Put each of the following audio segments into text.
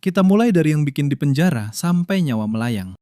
Kita mulai dari yang bikin di penjara sampai nyawa melayang.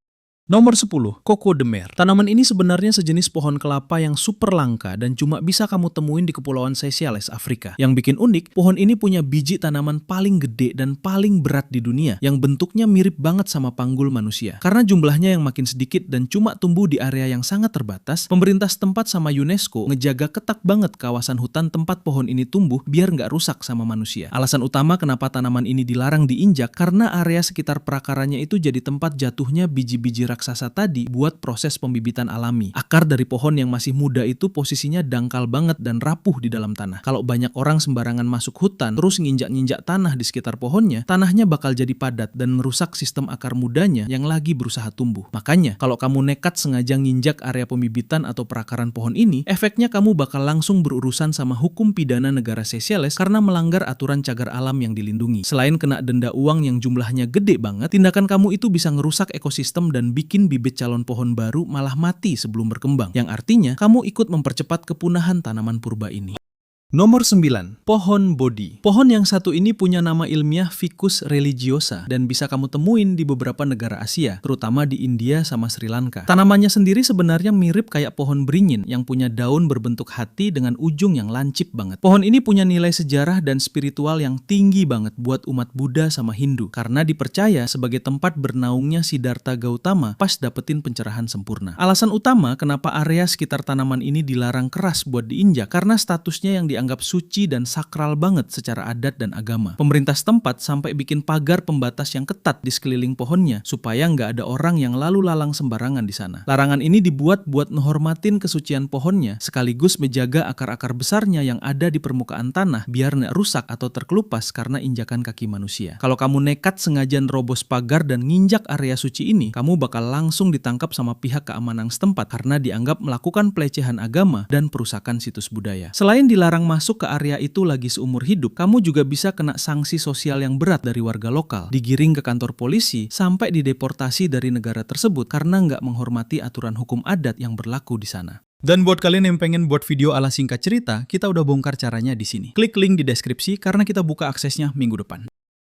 Nomor 10, Coco de Mer. Tanaman ini sebenarnya sejenis pohon kelapa yang super langka dan cuma bisa kamu temuin di Kepulauan Seychelles, Afrika. Yang bikin unik, pohon ini punya biji tanaman paling gede dan paling berat di dunia, yang bentuknya mirip banget sama panggul manusia. Karena jumlahnya yang makin sedikit dan cuma tumbuh di area yang sangat terbatas, pemerintah setempat sama UNESCO ngejaga ketat banget kawasan hutan tempat pohon ini tumbuh biar nggak rusak sama manusia. Alasan utama kenapa tanaman ini dilarang diinjak karena area sekitar perakarannya itu jadi tempat jatuhnya biji-biji raksasa tadi buat proses pembibitan alami. Akar dari pohon yang masih muda itu posisinya dangkal banget dan rapuh di dalam tanah. Kalau banyak orang sembarangan masuk hutan terus nginjak-nginjak tanah di sekitar pohonnya, tanahnya bakal jadi padat dan merusak sistem akar mudanya yang lagi berusaha tumbuh. Makanya, kalau kamu nekat sengaja nginjak area pembibitan atau perakaran pohon ini, efeknya kamu bakal langsung berurusan sama hukum pidana negara Seychelles karena melanggar aturan cagar alam yang dilindungi. Selain kena denda uang yang jumlahnya gede banget, tindakan kamu itu bisa ngerusak ekosistem dan bikin bibit calon pohon baru malah mati sebelum berkembang, yang artinya kamu ikut mempercepat kepunahan tanaman purba ini. Nomor 9, pohon bodi. Pohon yang satu ini punya nama ilmiah Ficus religiosa dan bisa kamu temuin di beberapa negara Asia, terutama di India sama Sri Lanka. Tanamannya sendiri sebenarnya mirip kayak pohon beringin yang punya daun berbentuk hati dengan ujung yang lancip banget. Pohon ini punya nilai sejarah dan spiritual yang tinggi banget buat umat Buddha sama Hindu, karena dipercaya sebagai tempat bernaungnya Siddhartha Gautama pas dapetin pencerahan sempurna. Alasan utama kenapa area sekitar tanaman ini dilarang keras buat diinjak karena statusnya yang dianggap suci dan sakral banget secara adat dan agama. Pemerintah setempat sampai bikin pagar pembatas yang ketat di sekeliling pohonnya supaya nggak ada orang yang lalu lalang sembarangan di sana. Larangan ini dibuat buat menghormatin kesucian pohonnya sekaligus menjaga akar-akar besarnya yang ada di permukaan tanah biar nggak rusak atau terkelupas karena injakan kaki manusia. Kalau kamu nekat sengaja nerobos pagar dan nginjak area suci ini, kamu bakal langsung ditangkap sama pihak keamanan setempat karena dianggap melakukan pelecehan agama dan perusakan situs budaya. Selain dilarang masuk ke area itu lagi seumur hidup, kamu juga bisa kena sanksi sosial yang berat dari warga lokal, digiring ke kantor polisi, sampai dideportasi dari negara tersebut karena nggak menghormati aturan hukum adat yang berlaku di sana. Dan buat kalian yang pengen buat video ala singkat cerita, kita udah bongkar caranya di sini. Klik link di deskripsi karena kita buka aksesnya minggu depan.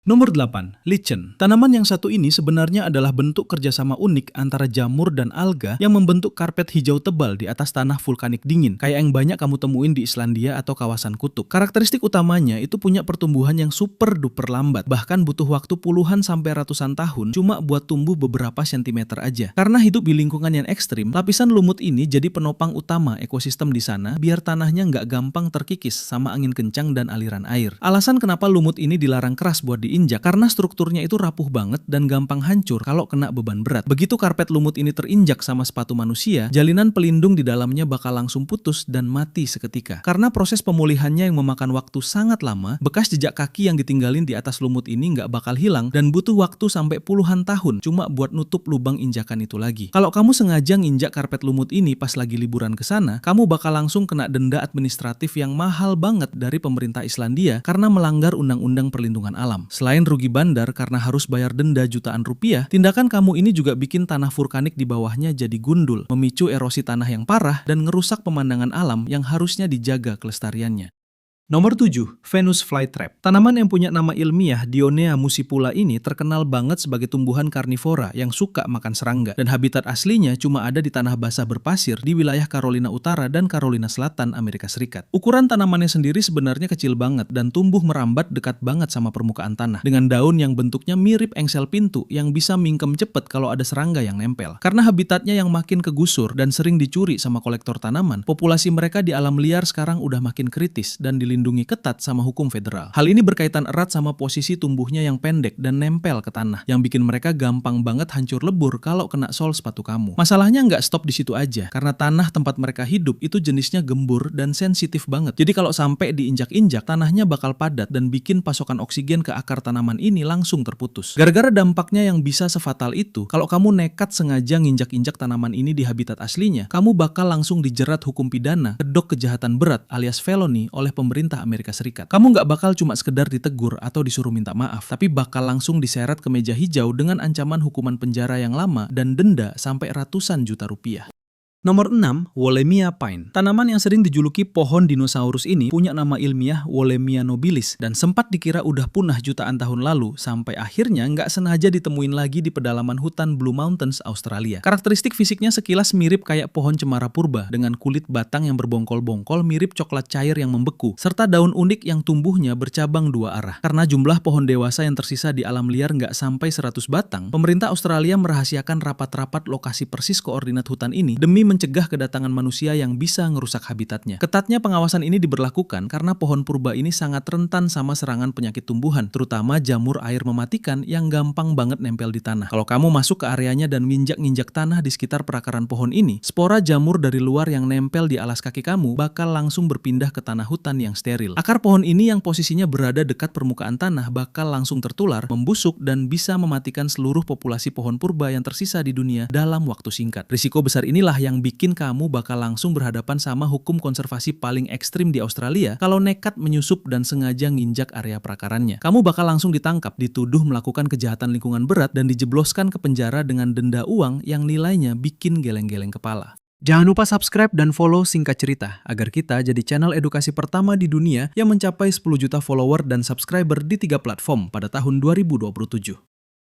Nomor 8, lichen. Tanaman yang satu ini sebenarnya adalah bentuk kerjasama unik antara jamur dan alga yang membentuk karpet hijau tebal di atas tanah vulkanik dingin, kayak yang banyak kamu temuin di Islandia atau kawasan kutub. Karakteristik utamanya itu punya pertumbuhan yang super duper lambat, bahkan butuh waktu puluhan sampai ratusan tahun cuma buat tumbuh beberapa sentimeter aja. Karena hidup di lingkungan yang ekstrim, lapisan lumut ini jadi penopang utama ekosistem di sana biar tanahnya nggak gampang terkikis sama angin kencang dan aliran air. Alasan kenapa lumut ini dilarang keras buat diinjak karena strukturnya itu rapuh banget dan gampang hancur kalau kena beban berat. Begitu karpet lumut ini terinjak sama sepatu manusia, jalinan pelindung di dalamnya bakal langsung putus dan mati seketika. Karena proses pemulihannya yang memakan waktu sangat lama, bekas jejak kaki yang ditinggalin di atas lumut ini nggak bakal hilang dan butuh waktu sampai puluhan tahun cuma buat nutup lubang injakan itu lagi. Kalau kamu sengaja nginjak karpet lumut ini pas lagi liburan ke sana, kamu bakal langsung kena denda administratif yang mahal banget dari pemerintah Islandia karena melanggar undang-undang perlindungan alam. Selain rugi bandar karena harus bayar denda jutaan rupiah, tindakan kamu ini juga bikin tanah vulkanik di bawahnya jadi gundul, memicu erosi tanah yang parah dan ngerusak pemandangan alam yang harusnya dijaga kelestariannya. Nomor 7, Venus flytrap. Tanaman yang punya nama ilmiah Dionea muscipula ini terkenal banget sebagai tumbuhan karnivora yang suka makan serangga, dan habitat aslinya cuma ada di tanah basah berpasir di wilayah Carolina Utara dan Carolina Selatan, Amerika Serikat. Ukuran tanamannya sendiri sebenarnya kecil banget dan tumbuh merambat dekat banget sama permukaan tanah, dengan daun yang bentuknya mirip engsel pintu yang bisa mingkem cepet kalau ada serangga yang nempel. Karena habitatnya yang makin kegusur dan sering dicuri sama kolektor tanaman, populasi mereka di alam liar sekarang udah makin kritis dan dilindungi ketat sama hukum federal. Hal ini berkaitan erat sama posisi tumbuhnya yang pendek dan nempel ke tanah, yang bikin mereka gampang banget hancur lebur kalau kena sol sepatu kamu. Masalahnya nggak stop di situ aja, karena tanah tempat mereka hidup itu jenisnya gembur dan sensitif banget. Jadi kalau sampai diinjak-injak, tanahnya bakal padat dan bikin pasokan oksigen ke akar tanaman ini langsung terputus. Gara-gara dampaknya yang bisa sefatal itu, kalau kamu nekat sengaja nginjak-injak tanaman ini di habitat aslinya, kamu bakal langsung dijerat hukum pidana, kedok kejahatan berat alias felony oleh pemerintah Amerika Serikat. Kamu nggak bakal cuma sekedar ditegur atau disuruh minta maaf, tapi bakal langsung diseret ke meja hijau dengan ancaman hukuman penjara yang lama dan denda sampai ratusan juta rupiah. Nomor 6, Wollemia pine. Tanaman yang sering dijuluki pohon dinosaurus ini punya nama ilmiah Wollemia nobilis dan sempat dikira udah punah jutaan tahun lalu sampai akhirnya nggak sengaja ditemuin lagi di pedalaman hutan Blue Mountains, Australia. Karakteristik fisiknya sekilas mirip kayak pohon cemara purba dengan kulit batang yang berbongkol-bongkol mirip coklat cair yang membeku serta daun unik yang tumbuhnya bercabang dua arah. Karena jumlah pohon dewasa yang tersisa di alam liar nggak sampai 100 batang, pemerintah Australia merahasiakan rapat-rapat lokasi persis koordinat hutan ini demi mencegah kedatangan manusia yang bisa ngerusak habitatnya. Ketatnya pengawasan ini diberlakukan karena pohon purba ini sangat rentan sama serangan penyakit tumbuhan, terutama jamur air mematikan yang gampang banget nempel di tanah. Kalau kamu masuk ke areanya dan nginjak-nginjak tanah di sekitar perakaran pohon ini, spora jamur dari luar yang nempel di alas kaki kamu bakal langsung berpindah ke tanah hutan yang steril. Akar pohon ini yang posisinya berada dekat permukaan tanah bakal langsung tertular, membusuk, dan bisa mematikan seluruh populasi pohon purba yang tersisa di dunia dalam waktu singkat. Risiko besar inilah yang bikin kamu bakal langsung berhadapan sama hukum konservasi paling ekstrim di Australia kalau nekat menyusup dan sengaja nginjak area perakarannya. Kamu bakal langsung ditangkap, dituduh melakukan kejahatan lingkungan berat, dan dijebloskan ke penjara dengan denda uang yang nilainya bikin geleng-geleng kepala. Jangan lupa subscribe dan follow Singkat Cerita agar kita jadi channel edukasi pertama di dunia yang mencapai 10 juta follower dan subscriber di 3 platform pada tahun 2027.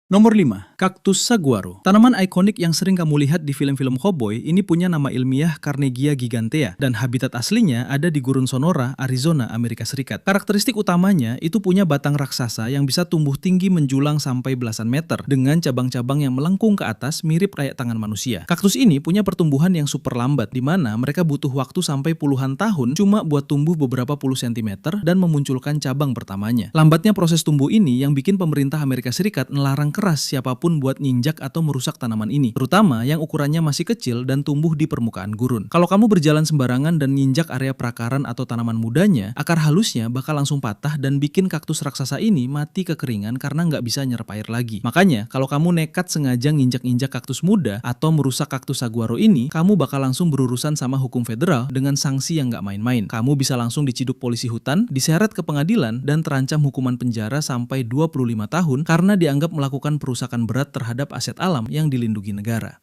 Nomor 5, kaktus saguaro. Tanaman ikonik yang sering kamu lihat di film-film cowboy ini punya nama ilmiah Carnegie gigantea dan habitat aslinya ada di gurun Sonora, Arizona, Amerika Serikat. Karakteristik utamanya itu punya batang raksasa yang bisa tumbuh tinggi menjulang sampai belasan meter dengan cabang-cabang yang melengkung ke atas mirip kayak tangan manusia. Kaktus ini punya pertumbuhan yang super lambat di mana mereka butuh waktu sampai puluhan tahun cuma buat tumbuh beberapa puluh sentimeter dan memunculkan cabang pertamanya. Lambatnya proses tumbuh ini yang bikin pemerintah Amerika Serikat melarang keras siapapun buat nginjak atau merusak tanaman ini, terutama yang ukurannya masih kecil dan tumbuh di permukaan gurun. Kalau kamu berjalan sembarangan dan nginjak area perakaran atau tanaman mudanya, akar halusnya bakal langsung patah dan bikin kaktus raksasa ini mati kekeringan karena nggak bisa nyerap air lagi. Makanya, kalau kamu nekat sengaja nginjak-injak kaktus muda atau merusak kaktus saguaro ini, kamu bakal langsung berurusan sama hukum federal dengan sanksi yang nggak main-main. Kamu bisa langsung diciduk polisi hutan, diseret ke pengadilan, dan terancam hukuman penjara sampai 25 tahun karena dianggap melakukan perusakan berat terhadap aset alam yang dilindungi negara.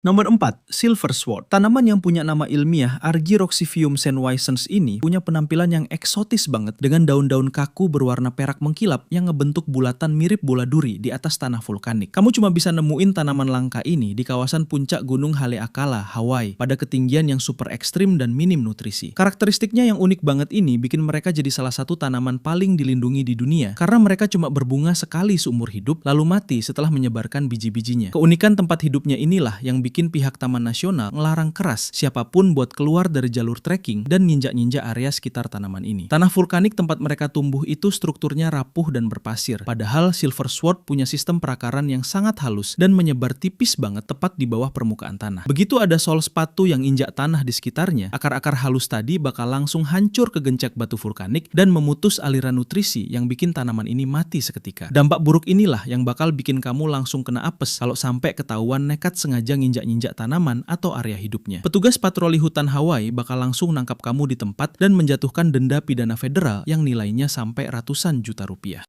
Nomor 4, silver sword. Tanaman yang punya nama ilmiah Argyroxyphium senwaisens ini punya penampilan yang eksotis banget dengan daun-daun kaku berwarna perak mengkilap yang ngebentuk bulatan mirip bola duri di atas tanah vulkanik. Kamu cuma bisa nemuin tanaman langka ini di kawasan puncak Gunung Haleakala, Hawaii pada ketinggian yang super ekstrim dan minim nutrisi. Karakteristiknya yang unik banget ini bikin mereka jadi salah satu tanaman paling dilindungi di dunia karena mereka cuma berbunga sekali seumur hidup lalu mati setelah menyebarkan biji-bijinya. Keunikan tempat hidupnya inilah yang bikin pihak Taman Nasional ngelarang keras siapapun buat keluar dari jalur trekking dan nginjak-nginjak area sekitar tanaman ini. Tanah vulkanik tempat mereka tumbuh itu strukturnya rapuh dan berpasir, padahal silver sword punya sistem perakaran yang sangat halus dan menyebar tipis banget tepat di bawah permukaan tanah. Begitu ada sol sepatu yang injak tanah di sekitarnya, akar-akar halus tadi bakal langsung hancur ke gencak batu vulkanik dan memutus aliran nutrisi yang bikin tanaman ini mati seketika. Dampak buruk inilah yang bakal bikin kamu langsung kena apes kalau sampai ketahuan nekat sengaja nginjak tanaman atau area hidupnya. Petugas patroli hutan Hawaii bakal langsung nangkap kamu di tempat dan menjatuhkan denda pidana federal yang nilainya sampai ratusan juta rupiah.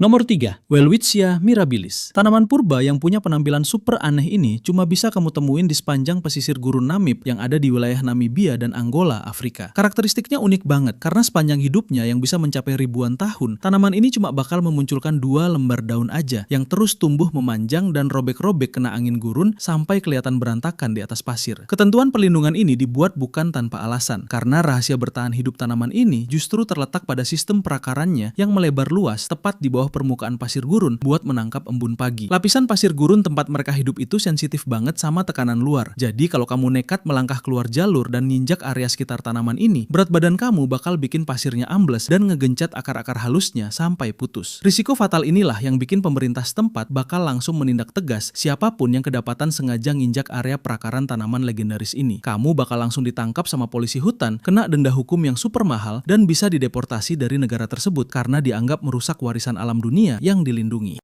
Nomor 3, Welwitschia mirabilis. Tanaman purba yang punya penampilan super aneh ini cuma bisa kamu temuin di sepanjang pesisir gurun Namib yang ada di wilayah Namibia dan Angola, Afrika. Karakteristiknya unik banget karena sepanjang hidupnya yang bisa mencapai ribuan tahun, tanaman ini cuma bakal memunculkan 2 lembar daun aja yang terus tumbuh memanjang dan robek-robek kena angin gurun sampai kelihatan berantakan di atas pasir. Ketentuan perlindungan ini dibuat bukan tanpa alasan karena rahasia bertahan hidup tanaman ini justru terletak pada sistem perakarannya yang melebar luas tepat di bawah permukaan pasir gurun buat menangkap embun pagi. Lapisan pasir gurun tempat mereka hidup itu sensitif banget sama tekanan luar. Jadi kalau kamu nekat melangkah keluar jalur dan ninjak area sekitar tanaman ini, berat badan kamu bakal bikin pasirnya ambles dan ngegencet akar-akar halusnya sampai putus. Risiko fatal inilah yang bikin pemerintah setempat bakal langsung menindak tegas siapapun yang kedapatan sengaja nginjak area perakaran tanaman legendaris ini. Kamu bakal langsung ditangkap sama polisi hutan, kena denda hukum yang super mahal, dan bisa dideportasi dari negara tersebut karena dianggap merusak warisan alam dunia yang dilindungi.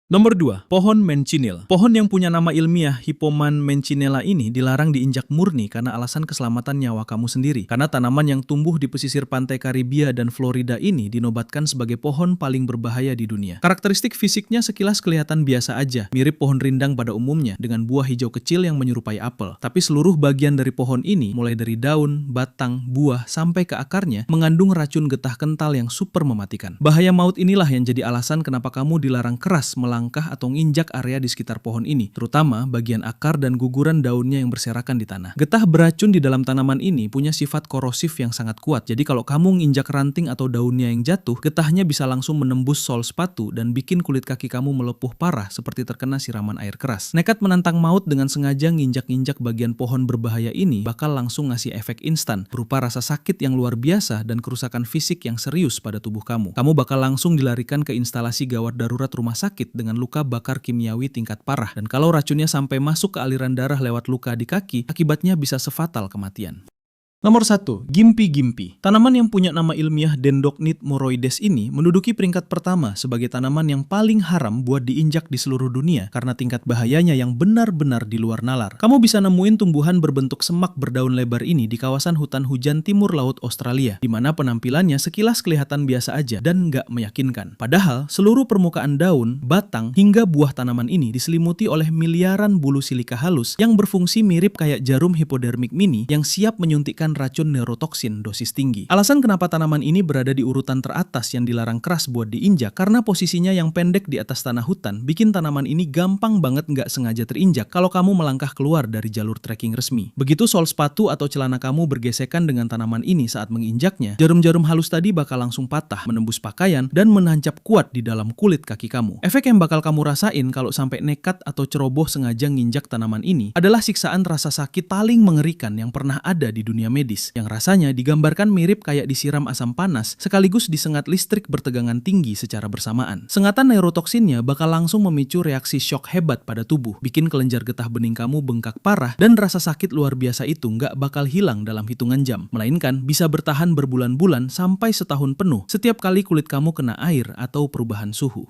Nomor 2, pohon mencinil. Pohon yang punya nama ilmiah Hippoman mencinella ini dilarang diinjak murni karena alasan keselamatan nyawa kamu sendiri. Karena tanaman yang tumbuh di pesisir pantai Karibia dan Florida ini dinobatkan sebagai pohon paling berbahaya di dunia. Karakteristik fisiknya sekilas kelihatan biasa aja, mirip pohon rindang pada umumnya dengan buah hijau kecil yang menyerupai apel. Tapi seluruh bagian dari pohon ini, mulai dari daun, batang, buah, sampai ke akarnya, mengandung racun getah kental yang super mematikan. Bahaya maut inilah yang jadi alasan kenapa kamu dilarang keras melangkah atau nginjak area di sekitar pohon ini, terutama bagian akar dan guguran daunnya yang berserakan di tanah. Getah beracun di dalam tanaman ini punya sifat korosif yang sangat kuat, jadi kalau kamu nginjak ranting atau daunnya yang jatuh, getahnya bisa langsung menembus sol sepatu dan bikin kulit kaki kamu melepuh parah seperti terkena siraman air keras. Nekat menantang maut dengan sengaja nginjak-nginjak bagian pohon berbahaya ini bakal langsung ngasih efek instan, berupa rasa sakit yang luar biasa dan kerusakan fisik yang serius pada tubuh kamu. Kamu bakal langsung dilarikan ke instalasi gawat darurat rumah sakit dengan luka bakar kimiawi tingkat parah, dan kalau racunnya sampai masuk ke aliran darah lewat luka di kaki, akibatnya bisa sefatal kematian. Nomor 1, gimpi-gimpi. Tanaman yang punya nama ilmiah Dendrocnide moroides ini menduduki peringkat pertama sebagai tanaman yang paling haram buat diinjak di seluruh dunia karena tingkat bahayanya yang benar-benar di luar nalar. Kamu bisa nemuin tumbuhan berbentuk semak berdaun lebar ini di kawasan hutan hujan timur laut Australia, di mana penampilannya sekilas kelihatan biasa aja dan nggak meyakinkan. Padahal, seluruh permukaan daun, batang, hingga buah tanaman ini diselimuti oleh miliaran bulu silika halus yang berfungsi mirip kayak jarum hipodermik mini yang siap menyuntikkan racun neurotoksin dosis tinggi. Alasan kenapa tanaman ini berada di urutan teratas yang dilarang keras buat diinjak karena posisinya yang pendek di atas tanah hutan bikin tanaman ini gampang banget nggak sengaja terinjak kalau kamu melangkah keluar dari jalur trekking resmi. Begitu sol sepatu atau celana kamu bergesekan dengan tanaman ini saat menginjaknya, jarum-jarum halus tadi bakal langsung patah, menembus pakaian, dan menancap kuat di dalam kulit kaki kamu. Efek yang bakal kamu rasain kalau sampai nekat atau ceroboh sengaja nginjak tanaman ini adalah siksaan rasa sakit paling mengerikan yang pernah ada di dunia medis, yang rasanya digambarkan mirip kayak disiram asam panas sekaligus disengat listrik bertegangan tinggi secara bersamaan. Sengatan neurotoksinnya bakal langsung memicu reaksi shock hebat pada tubuh, bikin kelenjar getah bening kamu bengkak parah, dan rasa sakit luar biasa itu nggak bakal hilang dalam hitungan jam, melainkan bisa bertahan berbulan-bulan sampai setahun penuh setiap kali kulit kamu kena air atau perubahan suhu.